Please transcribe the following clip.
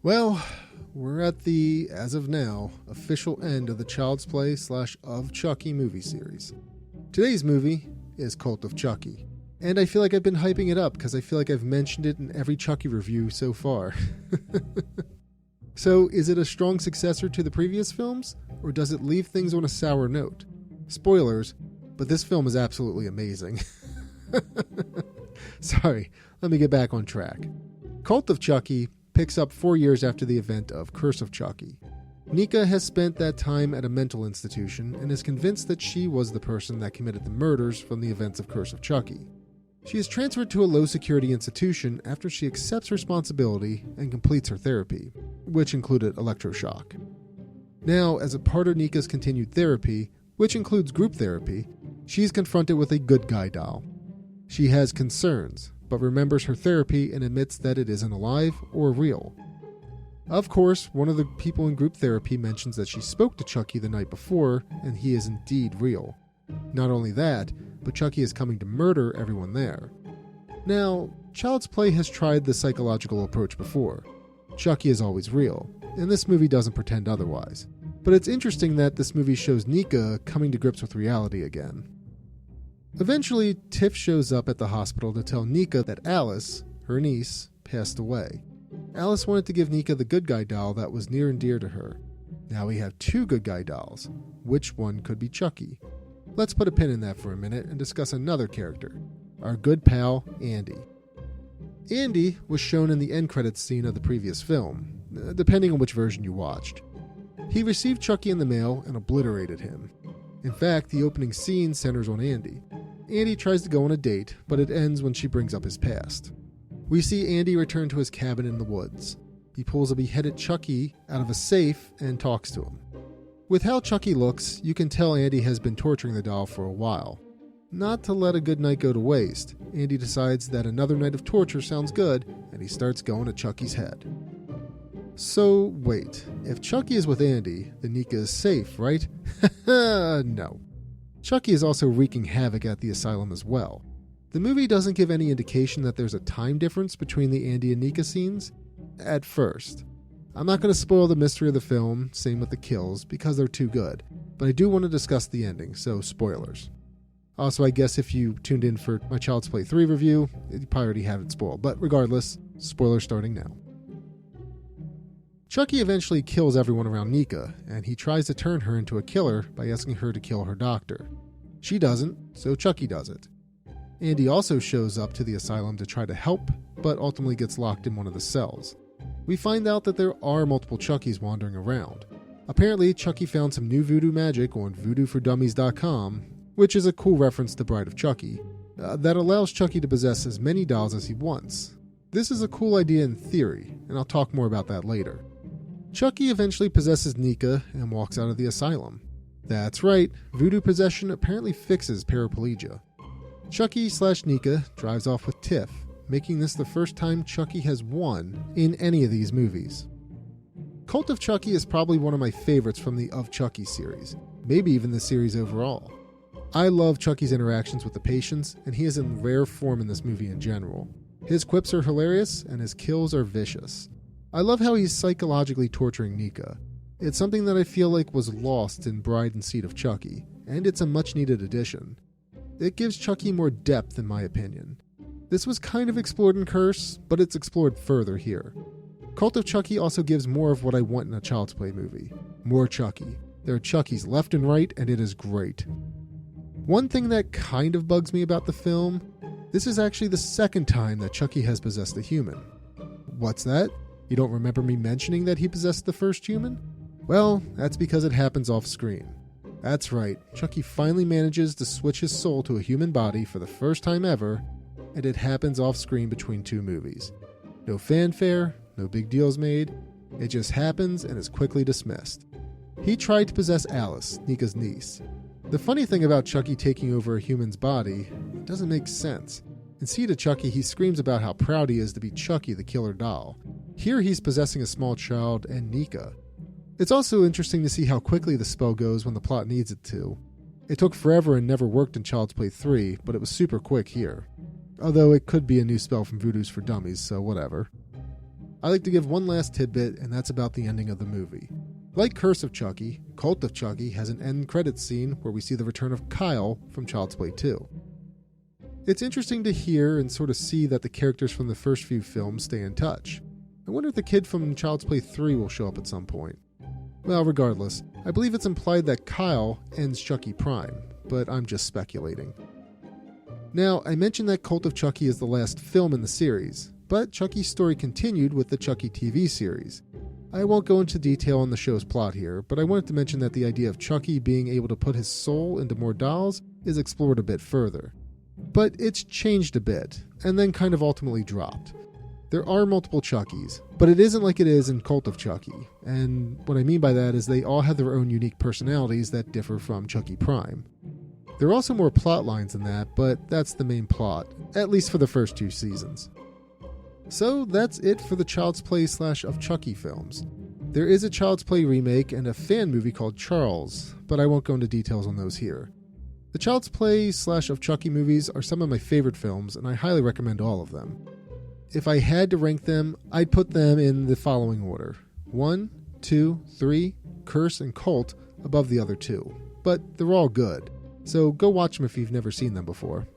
Well, we're at the, as of now, official end of the Child's Play / of Chucky movie series. Today's movie is Cult of Chucky, and I feel like I've been hyping it up because I feel like I've mentioned it in every Chucky review so far. So, is it a strong successor to the previous films, or does it leave things on a sour note? Spoilers, but this film is absolutely amazing. Sorry, let me get back on track. Cult of Chucky picks up 4 years after the event of Curse of Chucky. Nika has spent that time at a mental institution and is convinced that she was the person that committed the murders from the events of Curse of Chucky. She is transferred to a low-security institution after she accepts responsibility and completes her therapy, which included electroshock. Now, as a part of Nika's continued therapy, which includes group therapy, she's confronted with a good guy doll. She has concerns, but remembers her therapy and admits that it isn't alive or real. Of course, one of the people in group therapy mentions that she spoke to Chucky the night before, and he is indeed real. Not only that, but Chucky is coming to murder everyone there. Now, Child's Play has tried the psychological approach before. Chucky is always real, and this movie doesn't pretend otherwise. But it's interesting that this movie shows Nika coming to grips with reality again. Eventually, Tiff shows up at the hospital to tell Nika that Alice, her niece, passed away. Alice wanted to give Nika the good guy doll that was near and dear to her. Now we have 2 good guy dolls. Which one could be Chucky? Let's put a pin in that for a minute and discuss another character, our good pal, Andy. Andy was shown in the end credits scene of the previous film, depending on which version you watched. He received Chucky in the mail and obliterated him. In fact, the opening scene centers on Andy. Andy tries to go on a date, but it ends when she brings up his past. We see Andy return to his cabin in the woods. He pulls a beheaded Chucky out of a safe and talks to him. With how Chucky looks, you can tell Andy has been torturing the doll for a while. Not to let a good night go to waste, Andy decides that another night of torture sounds good, and he starts going to Chucky's head. So, wait, if Chucky is with Andy, then Nika is safe, right? No. Chucky is also wreaking havoc at the asylum as well. The movie doesn't give any indication that there's a time difference between the Andy and Nika scenes, at first. I'm not going to spoil the mystery of the film, same with the kills, because they're too good, but I do want to discuss the ending, so spoilers. Also, I guess if you tuned in for my Child's Play 3 review, you probably already have it spoiled, but regardless, spoilers starting now. Chucky eventually kills everyone around Nika, and he tries to turn her into a killer by asking her to kill her doctor. She doesn't, so Chucky does it. Andy also shows up to the asylum to try to help, but ultimately gets locked in one of the cells. We find out that there are multiple Chuckies wandering around. Apparently, Chucky found some new voodoo magic on voodooforDummies.com, which is a cool reference to Bride of Chucky, that allows Chucky to possess as many dolls as he wants. This is a cool idea in theory, and I'll talk more about that later. Chucky eventually possesses Nika and walks out of the asylum. That's right, voodoo possession apparently fixes paraplegia. Chucky/Nika drives off with Tiff, making this the first time Chucky has won in any of these movies. Cult of Chucky is probably one of my favorites from the Of Chucky series, maybe even the series overall. I love Chucky's interactions with the patients, and he is in rare form in this movie in general. His quips are hilarious, and his kills are vicious. I love how he's psychologically torturing Nika. It's something that I feel like was lost in Bride and Seed of Chucky, and it's a much-needed addition. It gives Chucky more depth, in my opinion. This was kind of explored in Curse, but it's explored further here. Cult of Chucky also gives more of what I want in a Child's Play movie. More Chucky. There are Chuckies left and right, and it is great. One thing that kind of bugs me about the film, this is actually the second time that Chucky has possessed a human. What's that? You don't remember me mentioning that he possessed the first human? Well, that's because it happens off screen. That's right, Chucky finally manages to switch his soul to a human body for the first time ever, and it happens off screen between 2 movies. No fanfare, no big deals made, it just happens and is quickly dismissed. He tried to possess Alice, Nika's niece. The funny thing about Chucky taking over a human's body, it doesn't make sense. In Seed of Chucky, he screams about how proud he is to be Chucky the killer doll. Here he's possessing a small child and Nika. It's also interesting to see how quickly the spell goes when the plot needs it to. It took forever and never worked in Child's Play 3, but it was super quick here. Although it could be a new spell from Voodoo's for Dummies, so whatever. I like to give one last tidbit, and that's about the ending of the movie. Like Curse of Chucky, Cult of Chucky has an end credits scene where we see the return of Kyle from Child's Play 2. It's interesting to hear and sort of see that the characters from the first few films stay in touch. I wonder if the kid from Child's Play 3 will show up at some point. Well, regardless, I believe it's implied that Kyle ends Chucky Prime, but I'm just speculating. Now, I mentioned that Cult of Chucky is the last film in the series, but Chucky's story continued with the Chucky TV series. I won't go into detail on the show's plot here, but I wanted to mention that the idea of Chucky being able to put his soul into more dolls is explored a bit further. But it's changed a bit, and then kind of ultimately dropped. There are multiple Chuckies, but it isn't like it is in Cult of Chucky, and what I mean by that is they all have their own unique personalities that differ from Chucky Prime. There are also more plot lines than that, but that's the main plot, at least for the first 2 seasons. So that's it for the Child's Play / of Chucky films. There is a Child's Play remake and a fan movie called Charles, but I won't go into details on those here. The Child's Play / of Chucky movies are some of my favorite films, and I highly recommend all of them. If I had to rank them, I'd put them in the following order: 1, 2, 3, Curse, and Cult above the other 2. But they're all good, so go watch them if you've never seen them before.